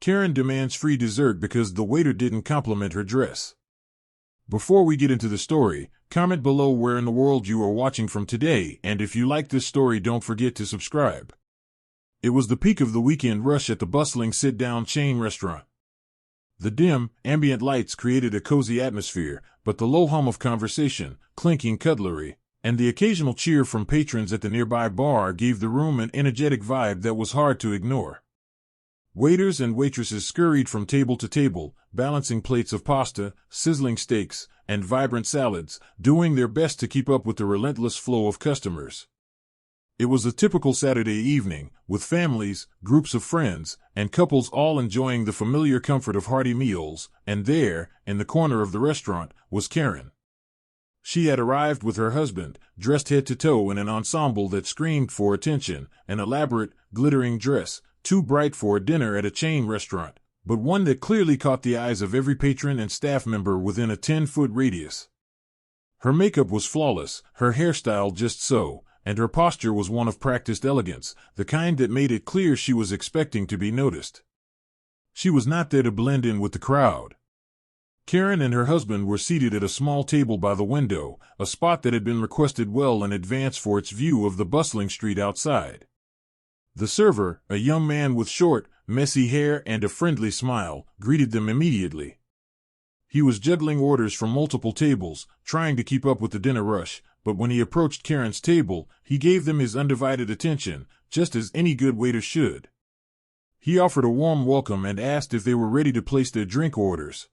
Karen demands free dessert because the waiter didn't compliment her dress. Before we get into the story, comment below where in the world you are watching from today, and if you like this story, don't forget to subscribe. It was the peak of the weekend rush at the bustling sit-down chain restaurant. The dim, ambient lights created a cozy atmosphere, but the low hum of conversation, clinking cutlery, and the occasional cheer from patrons at the nearby bar gave the room an energetic vibe that was hard to ignore. Waiters and waitresses scurried from table to table, balancing plates of pasta, sizzling steaks, and vibrant salads, doing their best to keep up with the relentless flow of customers. It was a typical Saturday evening, with families, groups of friends, and couples all enjoying the familiar comfort of hearty meals, and there, in the corner of the restaurant, was Karen. She had arrived with her husband, dressed head to toe in an ensemble that screamed for attention, an elaborate, glittering dress, too bright for a dinner at a chain restaurant, but one that clearly caught the eyes of every patron and staff member within a 10-foot radius. Her makeup was flawless, her hairstyle just so, and her posture was one of practiced elegance, the kind that made it clear she was expecting to be noticed. She was not there to blend in with the crowd. Karen and her husband were seated at a small table by the window, a spot that had been requested well in advance for its view of the bustling street outside. The server, a young man with short, messy hair and a friendly smile, greeted them immediately. He was juggling orders from multiple tables, trying to keep up with the dinner rush, but when he approached Karen's table, he gave them his undivided attention, just as any good waiter should. He offered a warm welcome and asked if they were ready to place their drink orders.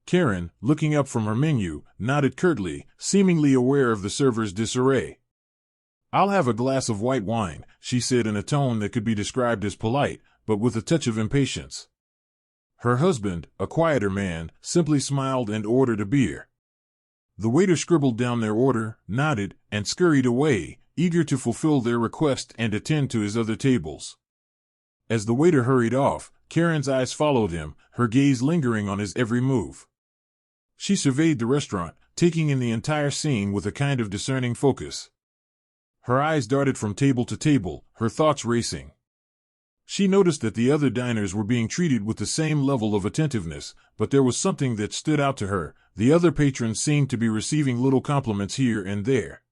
Karen, looking up from her menu, nodded curtly, seemingly aware of the server's disarray. "I'll have a glass of white wine," she said in a tone that could be described as polite, but with a touch of impatience. Her husband, a quieter man, simply smiled and ordered a beer. The waiter scribbled down their order, nodded, and scurried away, eager to fulfill their request and attend to his other tables. As the waiter hurried off, Karen's eyes followed him, her gaze lingering on his every move. She surveyed the restaurant, taking in the entire scene with a kind of discerning focus. Her eyes darted from table to table, her thoughts racing. She noticed that the other diners were being treated with the same level of attentiveness, but there was something that stood out to her. The other patrons seemed to be receiving little compliments here and there.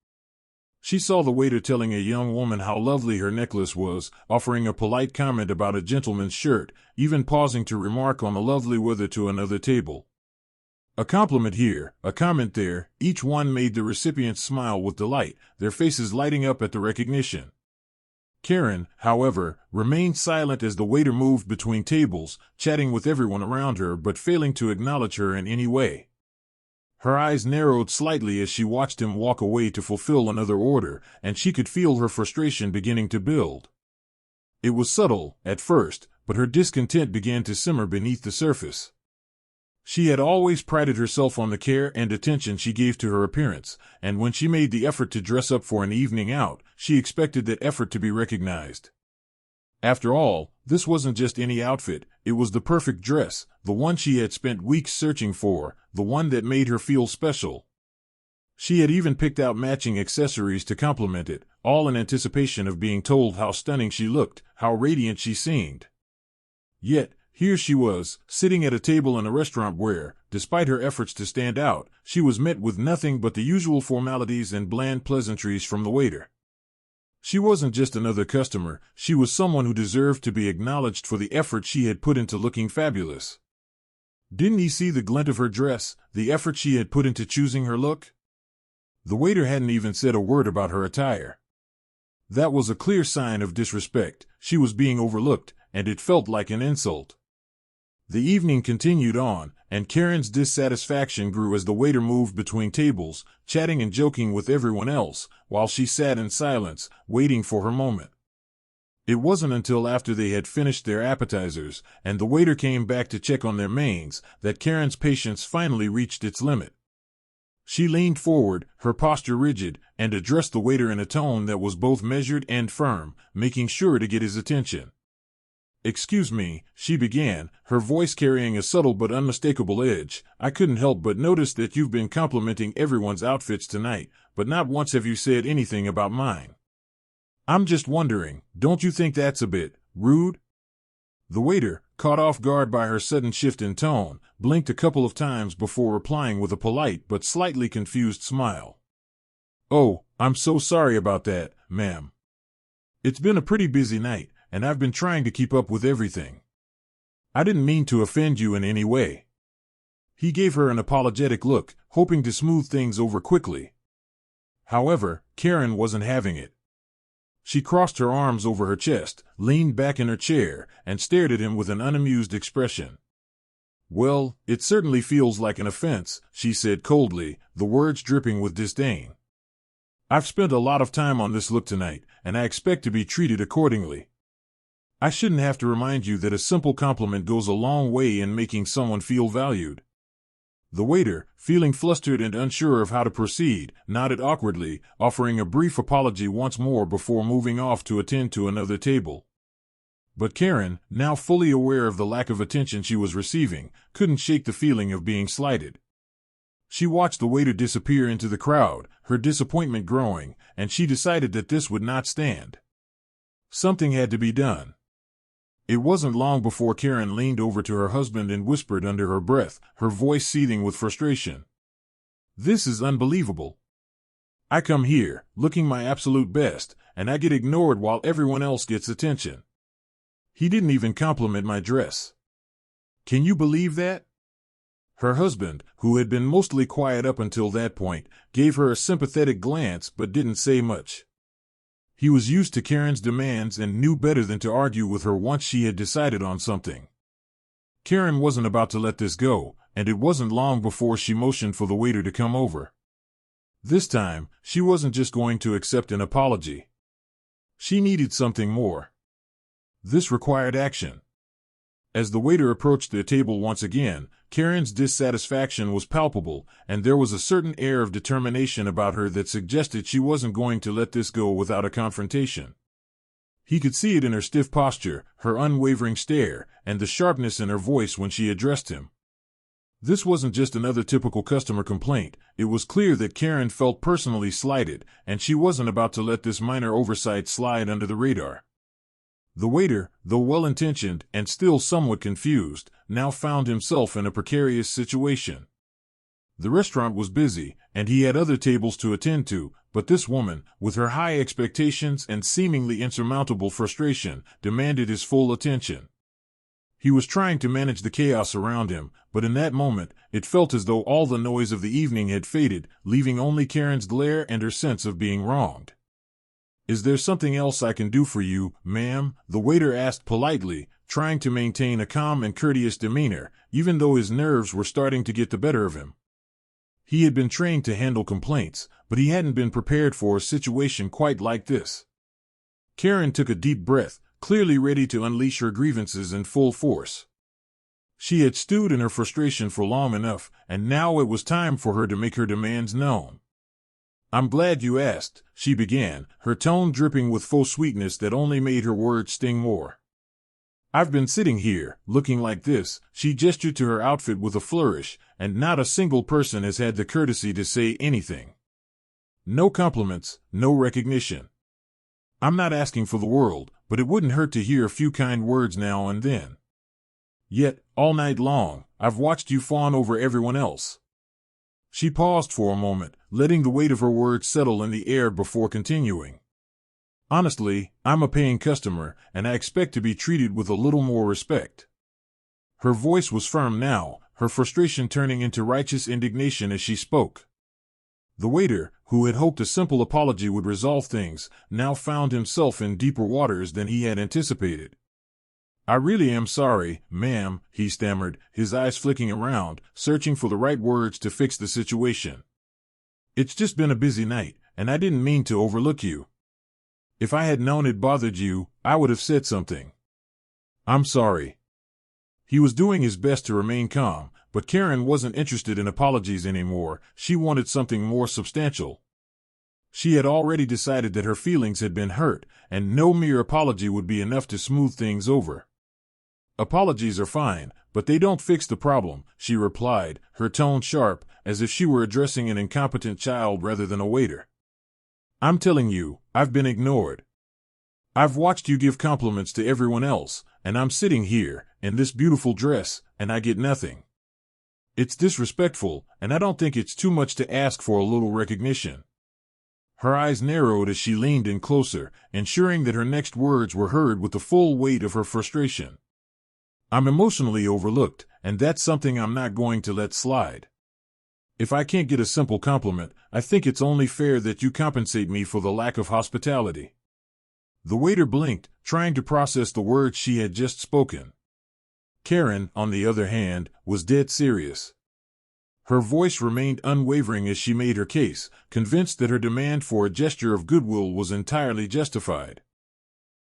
She saw the waiter telling a young woman how lovely her necklace was, offering a polite comment about a gentleman's shirt, even pausing to remark on the lovely weather to another table. A compliment here, a comment there, each one made the recipients smile with delight, their faces lighting up at the recognition. Karen, however, remained silent as the waiter moved between tables, chatting with everyone around her but failing to acknowledge her in any way. Her eyes narrowed slightly as she watched him walk away to fulfill another order, and she could feel her frustration beginning to build. It was subtle, at first, but her discontent began to simmer beneath the surface. She had always prided herself on the care and attention she gave to her appearance, and when she made the effort to dress up for an evening out, she expected that effort to be recognized. After all, this wasn't just any outfit, it was the perfect dress, the one she had spent weeks searching for, the one that made her feel special. She had even picked out matching accessories to complement it, all in anticipation of being told how stunning she looked, how radiant she seemed. Yet, here she was, sitting at a table in a restaurant where, despite her efforts to stand out, she was met with nothing but the usual formalities and bland pleasantries from the waiter. She wasn't just another customer, she was someone who deserved to be acknowledged for the effort she had put into looking fabulous. Didn't he see the glint of her dress, the effort she had put into choosing her look? The waiter hadn't even said a word about her attire. That was a clear sign of disrespect. She was being overlooked, and it felt like an insult. The evening continued on, and Karen's dissatisfaction grew as the waiter moved between tables, chatting and joking with everyone else, while she sat in silence, waiting for her moment. It wasn't until after they had finished their appetizers, and the waiter came back to check on their mains, that Karen's patience finally reached its limit. She leaned forward, her posture rigid, and addressed the waiter in a tone that was both measured and firm, making sure to get his attention. "Excuse me," she began, her voice carrying a subtle but unmistakable edge. "I couldn't help but notice that you've been complimenting everyone's outfits tonight, but not once have you said anything about mine. I'm just wondering, don't you think that's a bit rude?" The waiter, caught off guard by her sudden shift in tone, blinked a couple of times before replying with a polite but slightly confused smile. "Oh, I'm so sorry about that, ma'am. It's been a pretty busy night, and I've been trying to keep up with everything. I didn't mean to offend you in any way." He gave her an apologetic look, hoping to smooth things over quickly. However, Karen wasn't having it. She crossed her arms over her chest, leaned back in her chair, and stared at him with an unamused expression. "Well, it certainly feels like an offense," she said coldly, the words dripping with disdain. "I've spent a lot of time on this look tonight, and I expect to be treated accordingly. I shouldn't have to remind you that a simple compliment goes a long way in making someone feel valued." The waiter, feeling flustered and unsure of how to proceed, nodded awkwardly, offering a brief apology once more before moving off to attend to another table. But Karen, now fully aware of the lack of attention she was receiving, couldn't shake the feeling of being slighted. She watched the waiter disappear into the crowd, her disappointment growing, and she decided that this would not stand. Something had to be done. It wasn't long before Karen leaned over to her husband and whispered under her breath, her voice seething with frustration. "This is unbelievable. I come here, looking my absolute best, and I get ignored while everyone else gets attention. He didn't even compliment my dress. Can you believe that?" Her husband, who had been mostly quiet up until that point, gave her a sympathetic glance but didn't say much. He was used to Karen's demands and knew better than to argue with her once she had decided on something. Karen wasn't about to let this go, and it wasn't long before she motioned for the waiter to come over. This time, she wasn't just going to accept an apology. She needed something more. This required action. As the waiter approached their table once again, Karen's dissatisfaction was palpable, and there was a certain air of determination about her that suggested she wasn't going to let this go without a confrontation. He could see it in her stiff posture, her unwavering stare, and the sharpness in her voice when she addressed him. This wasn't just another typical customer complaint. It was clear that Karen felt personally slighted, and she wasn't about to let this minor oversight slide under the radar. The waiter, though well-intentioned and still somewhat confused, now found himself in a precarious situation. The restaurant was busy, and he had other tables to attend to, but this woman, with her high expectations and seemingly insurmountable frustration, demanded his full attention. He was trying to manage the chaos around him, but in that moment, it felt as though all the noise of the evening had faded, leaving only Karen's glare and her sense of being wronged. "Is there something else I can do for you, ma'am?" the waiter asked politely, trying to maintain a calm and courteous demeanor, even though his nerves were starting to get the better of him. He had been trained to handle complaints, but he hadn't been prepared for a situation quite like this. Karen took a deep breath, clearly ready to unleash her grievances in full force. She had stewed in her frustration for long enough, and now it was time for her to make her demands known. "I'm glad you asked," she began, her tone dripping with faux sweetness that only made her words sting more. "I've been sitting here, looking like this," she gestured to her outfit with a flourish, "and not a single person has had the courtesy to say anything. No compliments, no recognition. I'm not asking for the world, but it wouldn't hurt to hear a few kind words now and then. Yet, all night long, I've watched you fawn over everyone else." She paused for a moment, letting the weight of her words settle in the air before continuing. "Honestly, I'm a paying customer, and I expect to be treated with a little more respect." Her voice was firm now, her frustration turning into righteous indignation as she spoke. The waiter, who had hoped a simple apology would resolve things, now found himself in deeper waters than he had anticipated. "I really am sorry, ma'am," he stammered, his eyes flicking around, searching for the right words to fix the situation. "It's just been a busy night, and I didn't mean to overlook you. If I had known it bothered you, I would have said something. I'm sorry." He was doing his best to remain calm, but Karen wasn't interested in apologies anymore. She wanted something more substantial. She had already decided that her feelings had been hurt, and no mere apology would be enough to smooth things over. "Apologies are fine, but they don't fix the problem," she replied, her tone sharp, as if she were addressing an incompetent child rather than a waiter. "I'm telling you, I've been ignored. I've watched you give compliments to everyone else, and I'm sitting here, in this beautiful dress, and I get nothing. It's disrespectful, and I don't think it's too much to ask for a little recognition." Her eyes narrowed as she leaned in closer, ensuring that her next words were heard with the full weight of her frustration. "I'm emotionally overlooked, and that's something I'm not going to let slide. If I can't get a simple compliment, I think it's only fair that you compensate me for the lack of hospitality." The waiter blinked, trying to process the words she had just spoken. Karen, on the other hand, was dead serious. Her voice remained unwavering as she made her case, convinced that her demand for a gesture of goodwill was entirely justified.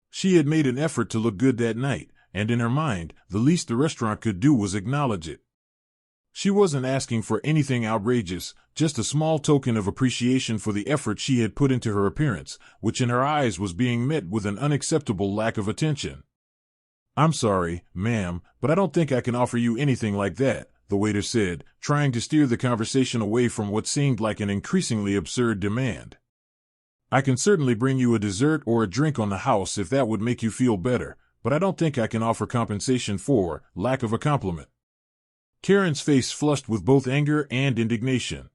She had made an effort to look good that night, and in her mind, the least the restaurant could do was acknowledge it. She wasn't asking for anything outrageous, just a small token of appreciation for the effort she had put into her appearance, which in her eyes was being met with an unacceptable lack of attention. "I'm sorry, ma'am, but I don't think I can offer you anything like that," the waiter said, trying to steer the conversation away from what seemed like an increasingly absurd demand. "I can certainly bring you a dessert or a drink on the house if that would make you feel better, but I don't think I can offer compensation for lack of a compliment." Karen's face flushed with both anger and indignation.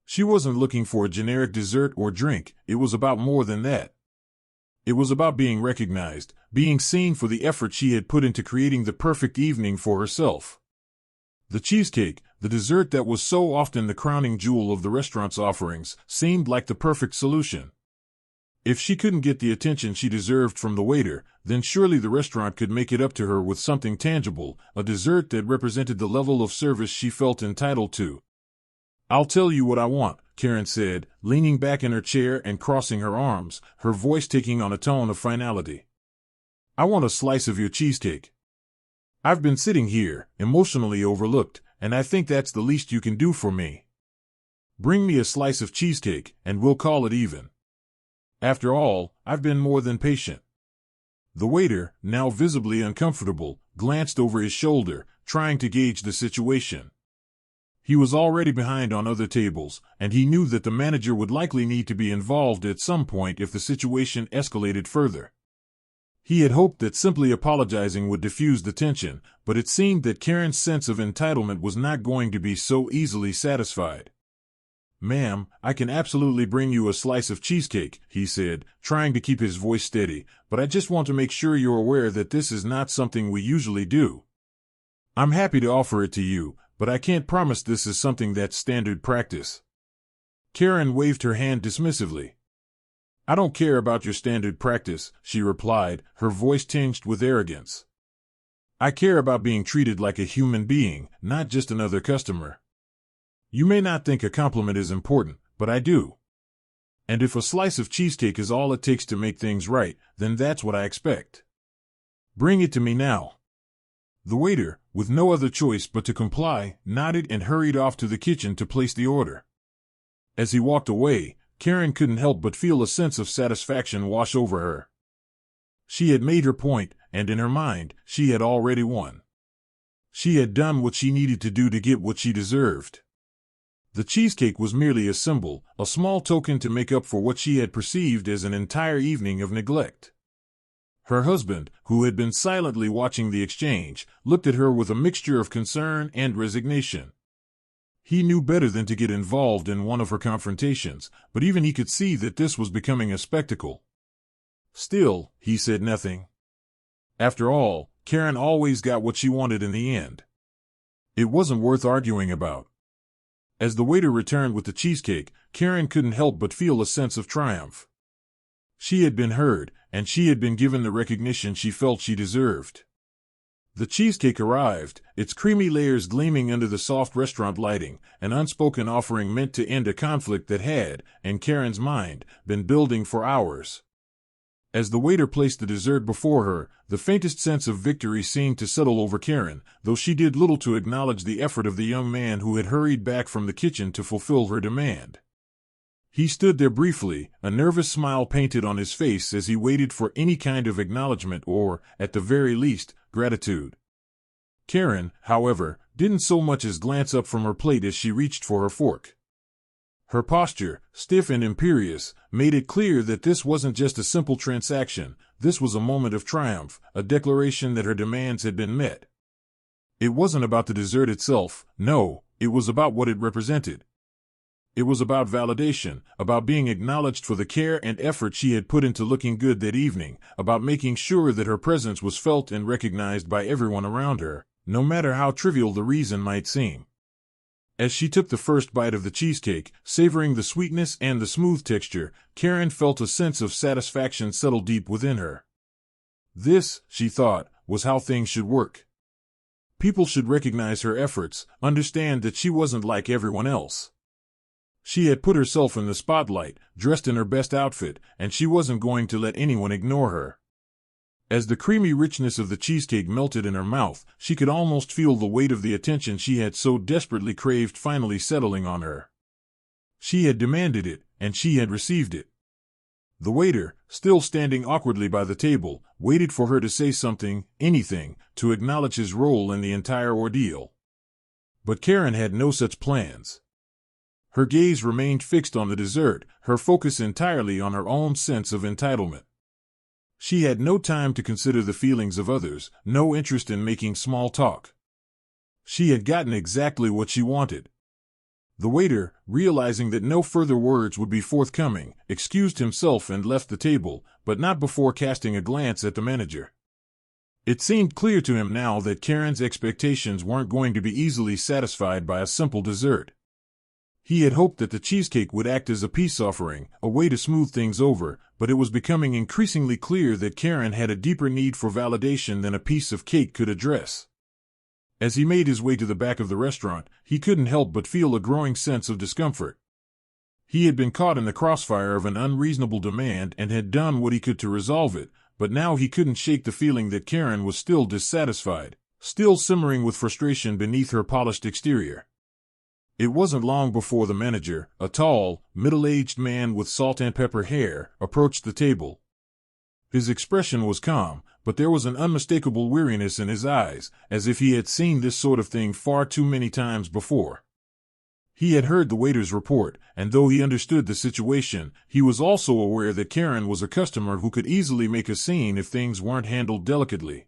She wasn't looking for a generic dessert or drink, it was about more than that. It was about being recognized, being seen for the effort she had put into creating the perfect evening for herself. The cheesecake, the dessert that was so often the crowning jewel of the restaurant's offerings, seemed like the perfect solution. If she couldn't get the attention she deserved from the waiter, then surely the restaurant could make it up to her with something tangible, a dessert that represented the level of service she felt entitled to. "I'll tell you what I want," Karen said, leaning back in her chair and crossing her arms, her voice taking on a tone of finality. "I want a slice of your cheesecake. I've been sitting here, emotionally overlooked, and I think that's the least you can do for me. Bring me a slice of cheesecake, and we'll call it even. After all, I've been more than patient." The waiter, now visibly uncomfortable, glanced over his shoulder, trying to gauge the situation. He was already behind on other tables, and he knew that the manager would likely need to be involved at some point if the situation escalated further. He had hoped that simply apologizing would diffuse the tension, but it seemed that Karen's sense of entitlement was not going to be so easily satisfied. "Ma'am, I can absolutely bring you a slice of cheesecake," he said, trying to keep his voice steady, "but I just want to make sure you're aware that this is not something we usually do. I'm happy to offer it to you, but I can't promise this is something that's standard practice." Karen waved her hand dismissively. "I don't care about your standard practice," she replied, her voice tinged with arrogance. "I care about being treated like a human being, not just another customer. You may not think a compliment is important, but I do. And if a slice of cheesecake is all it takes to make things right, then that's what I expect. Bring it to me now." The waiter, with no other choice but to comply, nodded and hurried off to the kitchen to place the order. As he walked away, Karen couldn't help but feel a sense of satisfaction wash over her. She had made her point, and in her mind, she had already won. She had done what she needed to do to get what she deserved. The cheesecake was merely a symbol, a small token to make up for what she had perceived as an entire evening of neglect. Her husband, who had been silently watching the exchange, looked at her with a mixture of concern and resignation. He knew better than to get involved in one of her confrontations, but even he could see that this was becoming a spectacle. Still, he said nothing. After all, Karen always got what she wanted in the end. It wasn't worth arguing about. As the waiter returned with the cheesecake, Karen couldn't help but feel a sense of triumph. She had been heard, and she had been given the recognition she felt she deserved. The cheesecake arrived, its creamy layers gleaming under the soft restaurant lighting, an unspoken offering meant to end a conflict that had, in Karen's mind, been building for hours. As the waiter placed the dessert before her, the faintest sense of victory seemed to settle over Karen, though she did little to acknowledge the effort of the young man who had hurried back from the kitchen to fulfill her demand. He stood there briefly, a nervous smile painted on his face as he waited for any kind of acknowledgement or, at the very least, gratitude. Karen, however, didn't so much as glance up from her plate as she reached for her fork. Her posture, stiff and imperious, made it clear that this wasn't just a simple transaction, this was a moment of triumph, a declaration that her demands had been met. It wasn't about the dessert itself, no, it was about what it represented. It was about validation, about being acknowledged for the care and effort she had put into looking good that evening, about making sure that her presence was felt and recognized by everyone around her, no matter how trivial the reason might seem. As she took the first bite of the cheesecake, savoring the sweetness and the smooth texture, Karen felt a sense of satisfaction settle deep within her. This, she thought, was how things should work. People should recognize her efforts, understand that she wasn't like everyone else. She had put herself in the spotlight, dressed in her best outfit, and she wasn't going to let anyone ignore her. As the creamy richness of the cheesecake melted in her mouth, she could almost feel the weight of the attention she had so desperately craved finally settling on her. She had demanded it, and she had received it. The waiter, still standing awkwardly by the table, waited for her to say something, anything, to acknowledge his role in the entire ordeal. But Karen had no such plans. Her gaze remained fixed on the dessert, her focus entirely on her own sense of entitlement. She had no time to consider the feelings of others, no interest in making small talk. She had gotten exactly what she wanted. The waiter, realizing that no further words would be forthcoming, excused himself and left the table, but not before casting a glance at the manager. It seemed clear to him now that Karen's expectations weren't going to be easily satisfied by a simple dessert. He had hoped that the cheesecake would act as a peace offering, a way to smooth things over, but it was becoming increasingly clear that Karen had a deeper need for validation than a piece of cake could address. As he made his way to the back of the restaurant, he couldn't help but feel a growing sense of discomfort. He had been caught in the crossfire of an unreasonable demand and had done what he could to resolve it, but now he couldn't shake the feeling that Karen was still dissatisfied, still simmering with frustration beneath her polished exterior. It wasn't long before the manager, a tall, middle-aged man with salt and pepper hair, approached the table. His expression was calm, but there was an unmistakable weariness in his eyes, as if he had seen this sort of thing far too many times before. He had heard the waiter's report, and though he understood the situation, he was also aware that Karen was a customer who could easily make a scene if things weren't handled delicately.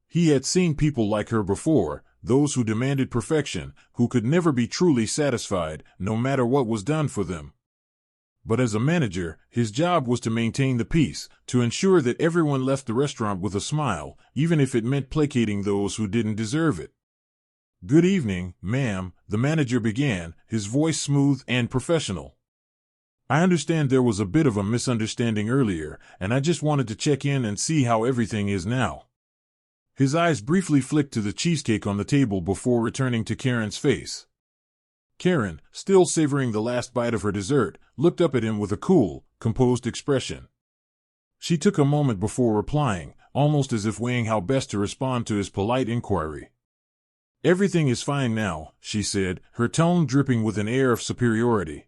He had seen people like her before, those who demanded perfection, who could never be truly satisfied, no matter what was done for them. But as a manager, his job was to maintain the peace, to ensure that everyone left the restaurant with a smile, even if it meant placating those who didn't deserve it. "Good evening, ma'am," the manager began, his voice smooth and professional. "I understand there was a bit of a misunderstanding earlier, and I just wanted to check in and see how everything is now." His eyes briefly flicked to the cheesecake on the table before returning to Karen's face. Karen, still savoring the last bite of her dessert, looked up at him with a cool, composed expression. She took a moment before replying, almost as if weighing how best to respond to his polite inquiry. "Everything is fine now," she said, her tone dripping with an air of superiority.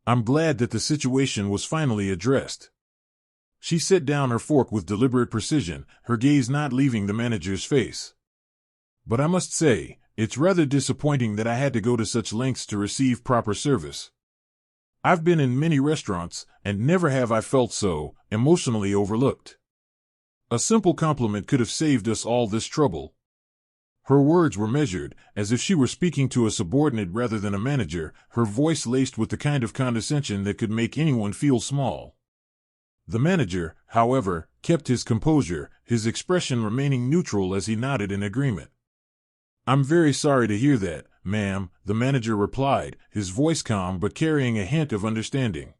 "I'm glad that the situation was finally addressed." She set down her fork with deliberate precision, her gaze not leaving the manager's face. "But I must say, it's rather disappointing that I had to go to such lengths to receive proper service. I've been in many restaurants, and never have I felt so emotionally overlooked. A simple compliment could have saved us all this trouble." Her words were measured, as if she were speaking to a subordinate rather than a manager, her voice laced with the kind of condescension that could make anyone feel small. The manager, however, kept his composure, his expression remaining neutral as he nodded in agreement. "I'm very sorry to hear that, ma'am," the manager replied, his voice calm but carrying a hint of understanding.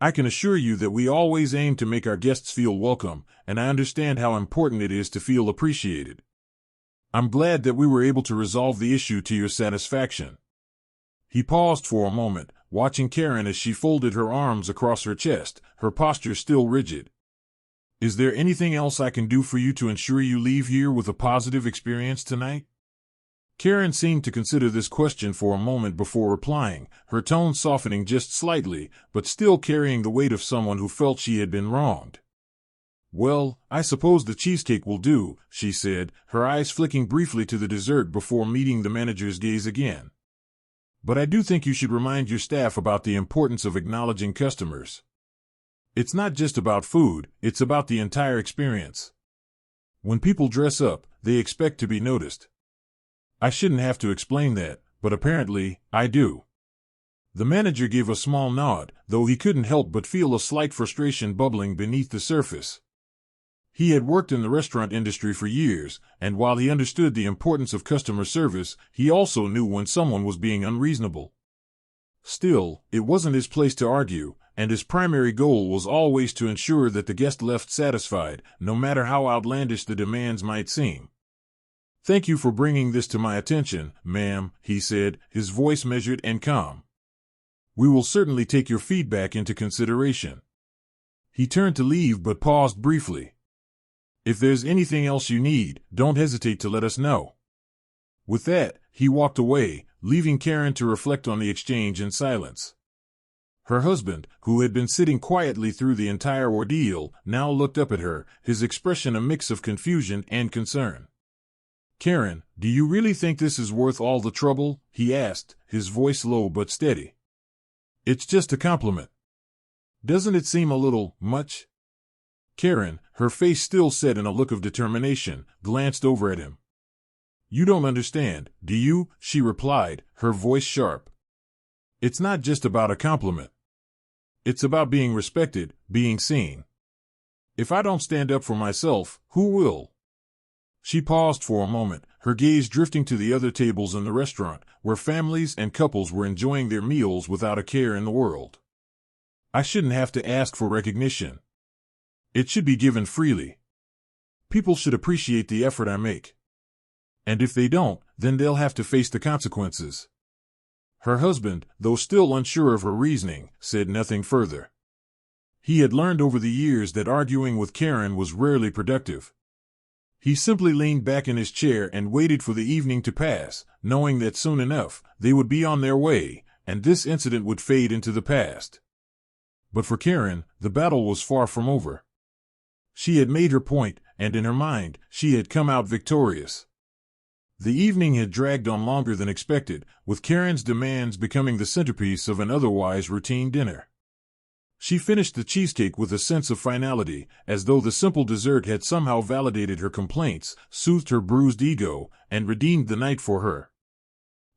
"I can assure you that we always aim to make our guests feel welcome, and I understand how important it is to feel appreciated. I'm glad that we were able to resolve the issue to your satisfaction." He paused for a moment, watching Karen as she folded her arms across her chest, her posture still rigid. "Is there anything else I can do for you to ensure you leave here with a positive experience tonight?" Karen seemed to consider this question for a moment before replying, her tone softening just slightly, but still carrying the weight of someone who felt she had been wronged. "Well, I suppose the cheesecake will do," she said, her eyes flicking briefly to the dessert before meeting the manager's gaze again. "But I do think you should remind your staff about the importance of acknowledging customers." It's not just about food, it's about the entire experience. When people dress up, they expect to be noticed. I shouldn't have to explain that, but apparently, I do. The manager gave a small nod, though he couldn't help but feel a slight frustration bubbling beneath the surface. He had worked in the restaurant industry for years, and while he understood the importance of customer service, he also knew when someone was being unreasonable. Still, it wasn't his place to argue, and his primary goal was always to ensure that the guest left satisfied, no matter how outlandish the demands might seem. "Thank you for bringing this to my attention, ma'am," he said, his voice measured and calm. "We will certainly take your feedback into consideration." He turned to leave but paused briefly. "If there's anything else you need, don't hesitate to let us know." With that, he walked away, leaving Karen to reflect on the exchange in silence. Her husband, who had been sitting quietly through the entire ordeal, now looked up at her, his expression a mix of confusion and concern. "Karen, do you really think this is worth all the trouble?" he asked, his voice low but steady. "It's just a compliment. Doesn't it seem a little much?" Karen, her face still set in a look of determination, glanced over at him. "You don't understand, do you?" she replied, her voice sharp. "It's not just about a compliment. It's about being respected, being seen. If I don't stand up for myself, who will?" She paused for a moment, her gaze drifting to the other tables in the restaurant, where families and couples were enjoying their meals without a care in the world. "I shouldn't have to ask for recognition. It should be given freely. People should appreciate the effort I make. And if they don't, then they'll have to face the consequences." Her husband, though still unsure of her reasoning, said nothing further. He had learned over the years that arguing with Karen was rarely productive. He simply leaned back in his chair and waited for the evening to pass, knowing that soon enough, they would be on their way, and this incident would fade into the past. But for Karen, the battle was far from over. She had made her point, and in her mind, she had come out victorious. The evening had dragged on longer than expected, with Karen's demands becoming the centerpiece of an otherwise routine dinner. She finished the cheesecake with a sense of finality, as though the simple dessert had somehow validated her complaints, soothed her bruised ego, and redeemed the night for her.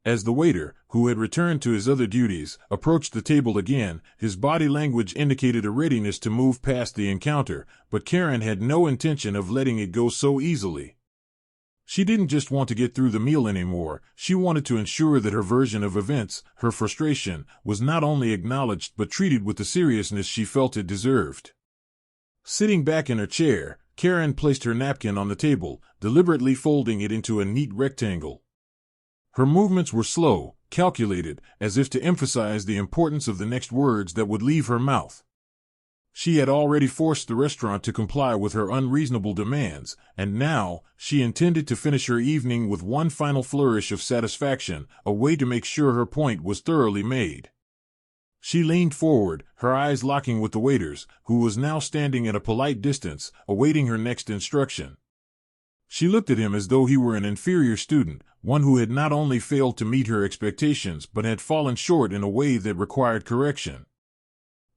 As the waiter, who had returned to his other duties, approached the table again, his body language indicated a readiness to move past the encounter, but Karen had no intention of letting it go so easily. She didn't just want to get through the meal anymore, she wanted to ensure that her version of events, her frustration, was not only acknowledged but treated with the seriousness she felt it deserved. Sitting back in her chair, Karen placed her napkin on the table, deliberately folding it into a neat rectangle. Her movements were slow, calculated, as if to emphasize the importance of the next words that would leave her mouth. She had already forced the restaurant to comply with her unreasonable demands, and now, she intended to finish her evening with one final flourish of satisfaction, a way to make sure her point was thoroughly made. She leaned forward, her eyes locking with the waiter's, who was now standing at a polite distance, awaiting her next instruction. She looked at him as though he were an inferior student, one who had not only failed to meet her expectations but had fallen short in a way that required correction.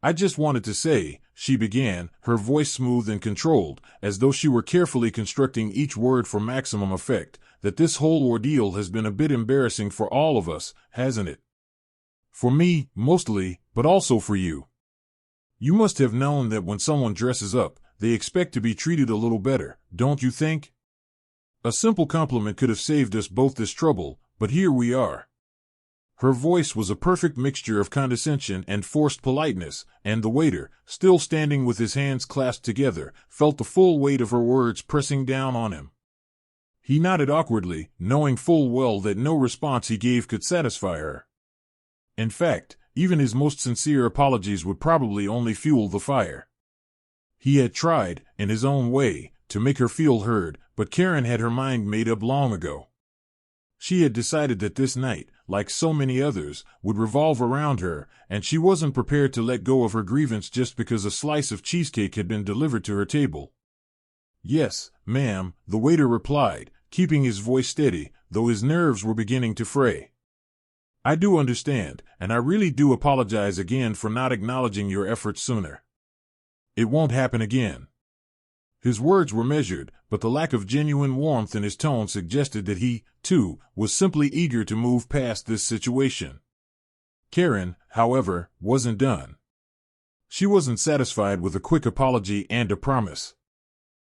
"I just wanted to say," she began, her voice smooth and controlled, as though she were carefully constructing each word for maximum effect, "that this whole ordeal has been a bit embarrassing for all of us, hasn't it? For me, mostly, but also for you. You must have known that when someone dresses up, they expect to be treated a little better, don't you think? A simple compliment could have saved us both this trouble, but here we are." Her voice was a perfect mixture of condescension and forced politeness, and the waiter, still standing with his hands clasped together, felt the full weight of her words pressing down on him. He nodded awkwardly, knowing full well that no response he gave could satisfy her. In fact, even his most sincere apologies would probably only fuel the fire. He had tried, in his own way, to make her feel heard, but Karen had her mind made up long ago. She had decided that this night, like so many others, would revolve around her, and she wasn't prepared to let go of her grievance just because a slice of cheesecake had been delivered to her table. "Yes, ma'am," the waiter replied, keeping his voice steady, though his nerves were beginning to fray. "I do understand, and I really do apologize again for not acknowledging your efforts sooner. It won't happen again." His words were measured, but the lack of genuine warmth in his tone suggested that he, too, was simply eager to move past this situation. Karen, however, wasn't done. She wasn't satisfied with a quick apology and a promise.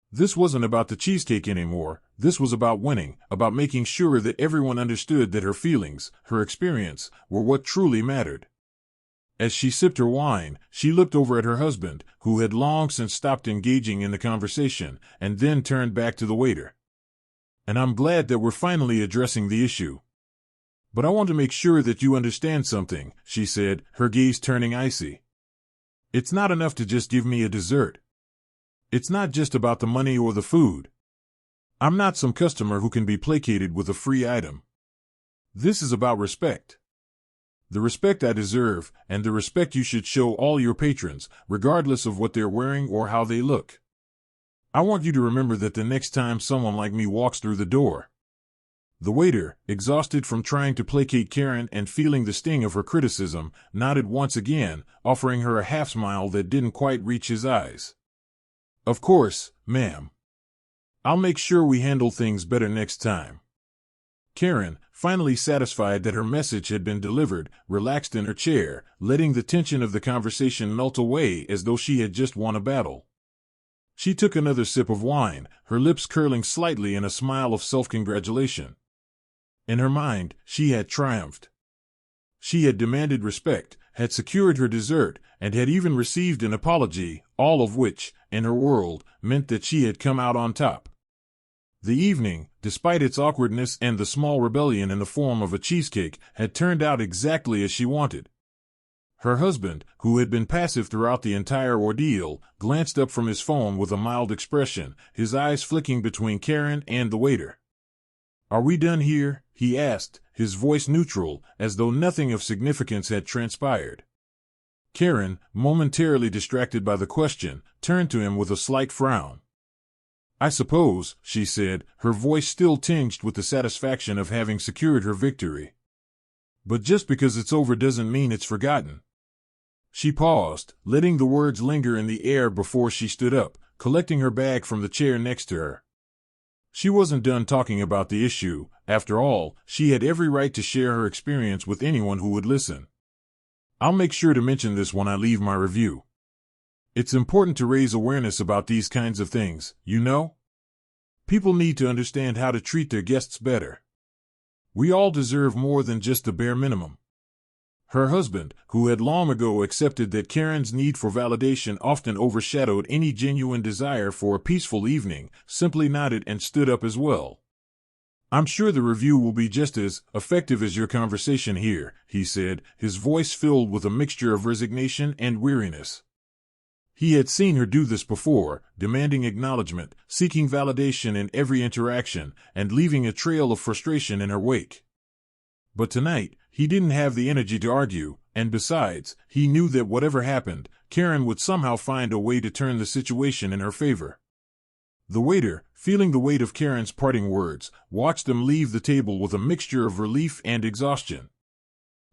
This wasn't about the cheesecake anymore. This was about winning, about making sure that everyone understood that her feelings, her experience, were what truly mattered. As she sipped her wine, she looked over at her husband, who had long since stopped engaging in the conversation, and then turned back to the waiter. "And I'm glad that we're finally addressing the issue. But I want to make sure that you understand something," she said, her gaze turning icy. "It's not enough to just give me a dessert. It's not just about the money or the food. I'm not some customer who can be placated with a free item. This is about respect. The respect I deserve, and the respect you should show all your patrons, regardless of what they're wearing or how they look. I want you to remember that the next time someone like me walks through the door." The waiter, exhausted from trying to placate Karen and feeling the sting of her criticism, nodded once again, offering her a half-smile that didn't quite reach his eyes. "Of course, ma'am. I'll make sure we handle things better next time." Karen, finally satisfied that her message had been delivered, relaxed in her chair, letting the tension of the conversation melt away as though she had just won a battle. She took another sip of wine, her lips curling slightly in a smile of self-congratulation. In her mind, she had triumphed. She had demanded respect, had secured her dessert, and had even received an apology, all of which, in her world, meant that she had come out on top. The evening, despite its awkwardness and the small rebellion in the form of a cheesecake, had turned out exactly as she wanted. Her husband, who had been passive throughout the entire ordeal, glanced up from his phone with a mild expression, his eyes flicking between Karen and the waiter. "Are we done here?" he asked, his voice neutral, as though nothing of significance had transpired. Karen, momentarily distracted by the question, turned to him with a slight frown. "I suppose," she said, her voice still tinged with the satisfaction of having secured her victory. "But just because it's over doesn't mean it's forgotten." She paused, letting the words linger in the air before she stood up, collecting her bag from the chair next to her. She wasn't done talking about the issue. After all, she had every right to share her experience with anyone who would listen. "I'll make sure to mention this when I leave my review. It's important to raise awareness about these kinds of things, you know? People need to understand how to treat their guests better. We all deserve more than just the bare minimum." Her husband, who had long ago accepted that Karen's need for validation often overshadowed any genuine desire for a peaceful evening, simply nodded and stood up as well. "I'm sure the review will be just as effective as your conversation here," he said, his voice filled with a mixture of resignation and weariness. He had seen her do this before, demanding acknowledgement, seeking validation in every interaction, and leaving a trail of frustration in her wake. But tonight, he didn't have the energy to argue, and besides, he knew that whatever happened, Karen would somehow find a way to turn the situation in her favor. The waiter, feeling the weight of Karen's parting words, watched them leave the table with a mixture of relief and exhaustion.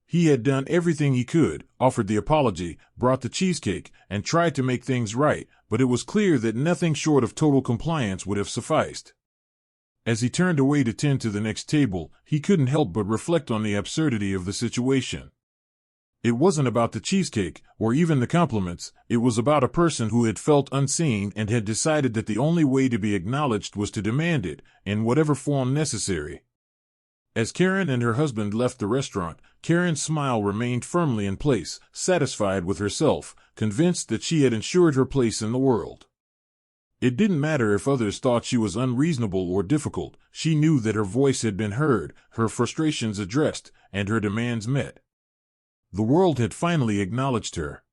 He had done everything he could, offered the apology, brought the cheesecake, and tried to make things right, but it was clear that nothing short of total compliance would have sufficed. As he turned away to tend to the next table, he couldn't help but reflect on the absurdity of the situation. It wasn't about the cheesecake, or even the compliments. It was about a person who had felt unseen and had decided that the only way to be acknowledged was to demand it, in whatever form necessary. As Karen and her husband left the restaurant, Karen's smile remained firmly in place, satisfied with herself, convinced that she had ensured her place in the world. It didn't matter if others thought she was unreasonable or difficult. She knew that her voice had been heard, her frustrations addressed, and her demands met. The world had finally acknowledged her.